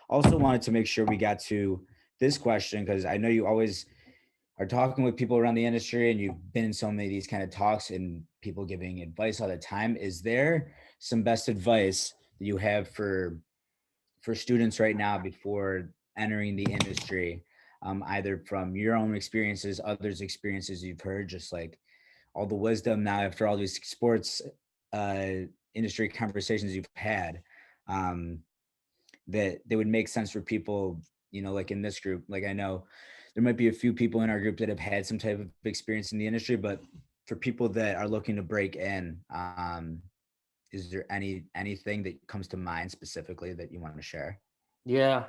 also wanted to make sure we got to this question because I know you always are talking with people around the industry and you've been in so many of these kind of talks and people giving advice all the time. Is there some best advice that you have for students right now before entering the industry, either from your own experiences, others' experiences you've heard, just like all the wisdom now after all these sports uh, industry conversations you've had, um, that they would make sense for people, like in this group. Like I know there might be a few people in our group that have had some type of experience in the industry, but for people that are looking to break in, is there anything that comes to mind specifically that you want to share? Yeah.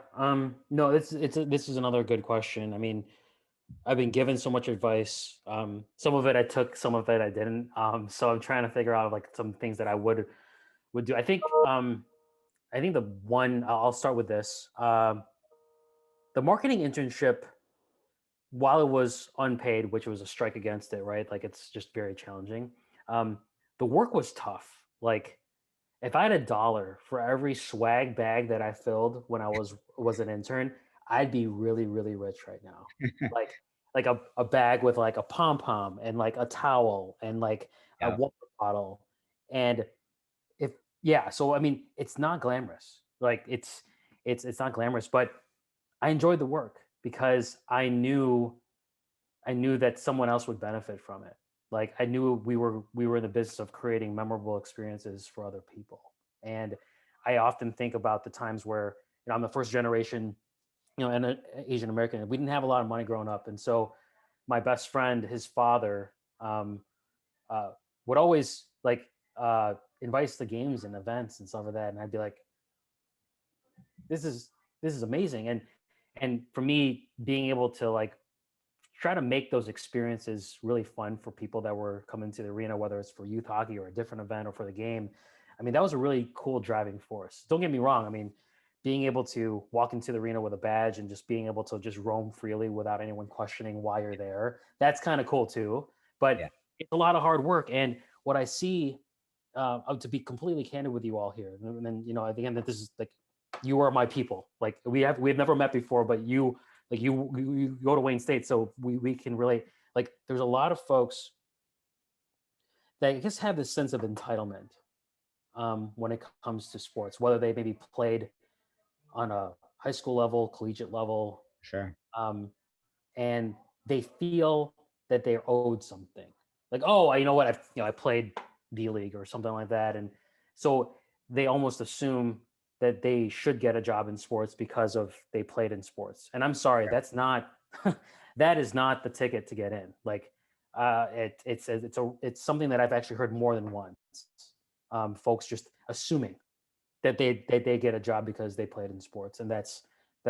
No, this is another good question. I mean, I've been given so much advice. Some of it I took, some of it I didn't. So I'm trying to figure out like some things that I would do. I think the one I'll start with this. The marketing internship, while it was unpaid, which was a strike against it, right? Like it's just very challenging. Um, the work was tough. Like if I had $1 for every swag bag that I filled when I was an intern, I'd be really, really rich right now. Like a bag with like a pom pom and like a towel and like a Yeah, water bottle. And if yeah, so I mean, it's not glamorous. Like it's not glamorous, but I enjoyed the work because I knew that someone else would benefit from it. Like I knew we were in the business of creating memorable experiences for other people. And I often think about the times where I'm the first generation, and an Asian American. We didn't have a lot of money growing up, and so my best friend, his father, um, uh, would always like invite us to games and events and stuff like that. And I'd be like, "This is amazing!" And for me, being able to like try to make those experiences really fun for people that were coming to the arena, whether it's for youth hockey or a different event or for the game. I mean, that was a really cool driving force. Don't get me wrong. I mean, being able to walk into the arena with a badge and just being able to just roam freely without anyone questioning why you're there, that's kind of cool too. But yeah, it's a lot of hard work. And what I see, to be completely candid with you all here, and then, at the end that this is like, you are my people. Like we've never met before, but you go to Wayne State, so we can relate. Like there's a lot of folks that I guess have this sense of entitlement when it comes to sports, whether they maybe played on a high school level, collegiate level, sure. um, and they feel that they're owed something. Like, oh, you know what? I played D League or something like that, and so they almost assume that they should get a job in sports because of they played in sports. And I'm sorry, that's not that is not the ticket to get in. Like, it's something that I've actually heard more than once. Folks just assuming that they get a job because they played in sports, and that's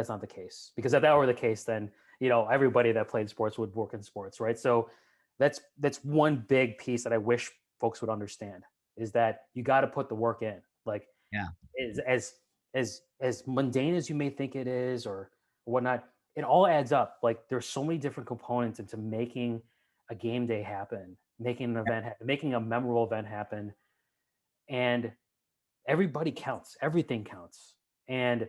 not the case. Because if that were the case, then everybody that played sports would work in sports, right? So that's one big piece that I wish folks would understand is that you got to put the work in. Like Yeah, is as mundane as you may think it is or whatnot, it all adds up. Like there's so many different components into making a game day happen, making an event happen, making a memorable event happen, and everybody counts, everything counts. And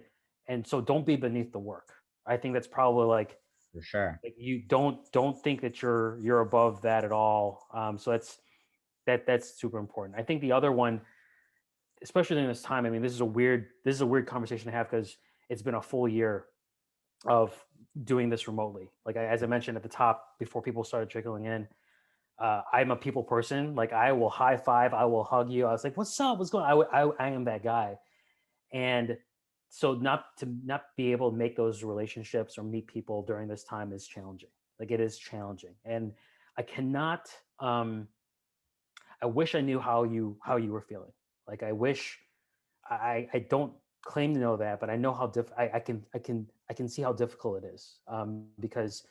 so don't be beneath the work. I think that's probably for sure. like you don't think that you're above that at all. So that's super important. I think the other one, especially in this time, I mean, this is a weird conversation to have because it's been a full year of doing this remotely. Like as I mentioned at the top before people started trickling in, I'm a people person. Like I will high five, I will hug you. I was like, "What's up? What's going on?" I am that guy, and so not be able to make those relationships or meet people during this time is challenging. Like it is challenging, and I cannot. I wish I knew how you were feeling. Like I wish I don't claim to know that, but I know how I can see how difficult it is, because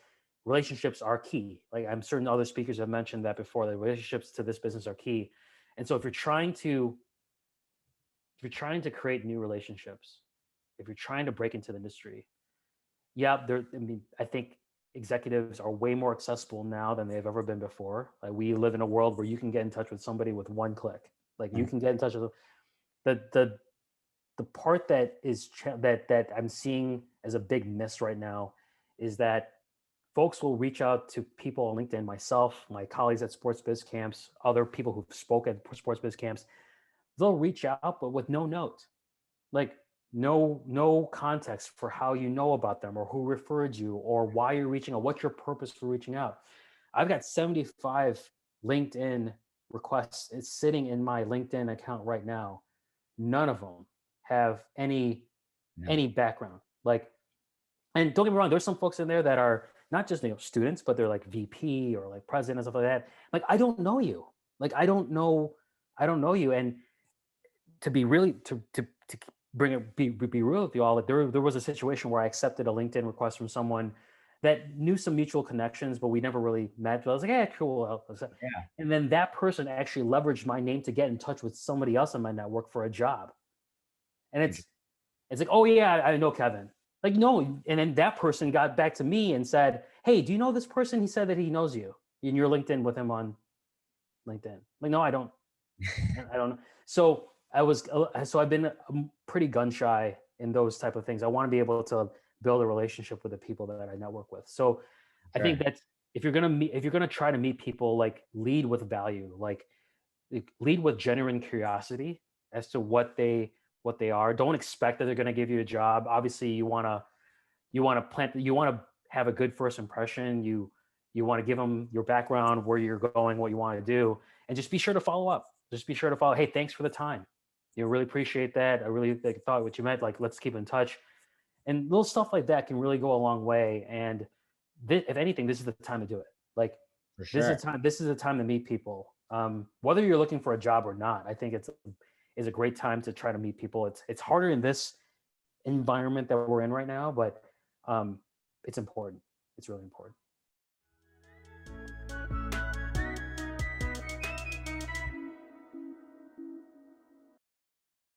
relationships are key. Like I'm certain other speakers have mentioned that before. The relationships to this business are key, and so if you're trying to create new relationships, if you're trying to break into the industry, yeah, there. I mean, I think executives are way more accessible now than they've ever been before. Like we live in a world where you can get in touch with somebody with one click. Like you Mm. can get in touch with the the part that that I'm seeing as a big miss right now is that folks will reach out to people on LinkedIn, myself, my colleagues at sports biz camps, other people who spoke at sports biz camps. They'll reach out, but with no note, like no context for how you know about them or who referred you or why you're reaching out, what's your purpose for reaching out. I've got 75 LinkedIn requests. It's sitting in my LinkedIn account right now. None of them have any background. Like, and don't get me wrong, there's some folks in there that are not just students, but they're like VP or like president and stuff like that. Like, I don't know you. Like, I don't know you. And to be really to bring it be real with you all, like there was a situation where I accepted a LinkedIn request from someone that knew some mutual connections, but we never really met. But I was like, yeah, cool. Yeah. And then that person actually leveraged my name to get in touch with somebody else in my network for a job. And it's like, oh yeah, I know Kevin. Like, no. And then that person got back to me and said, hey, do you know this person? He said that he knows you and you're LinkedIn with him on LinkedIn. Like, no, I don't. I don't know. So I've been pretty gun shy in those type of things. I want to be able to build a relationship with the people that I network with. So I think that if you're gonna try to meet people, like lead with value, like lead with genuine curiosity as to what they are. Don't expect that they're going to give you a job. Obviously, you want to have a good first impression. You want to give them your background, where you're going, what you want to do, and just be sure to follow up. Just be sure to follow. Hey, thanks for the time. Really appreciate that. I really thought what you meant. Like, let's keep in touch. And little stuff like that can really go a long way. And if anything, this is the time to do it. Like, this is a time to meet people. Whether you're looking for a job or not, I think is a great time to try to meet people. It's harder in this environment that we're in right now, but it's important. It's really important.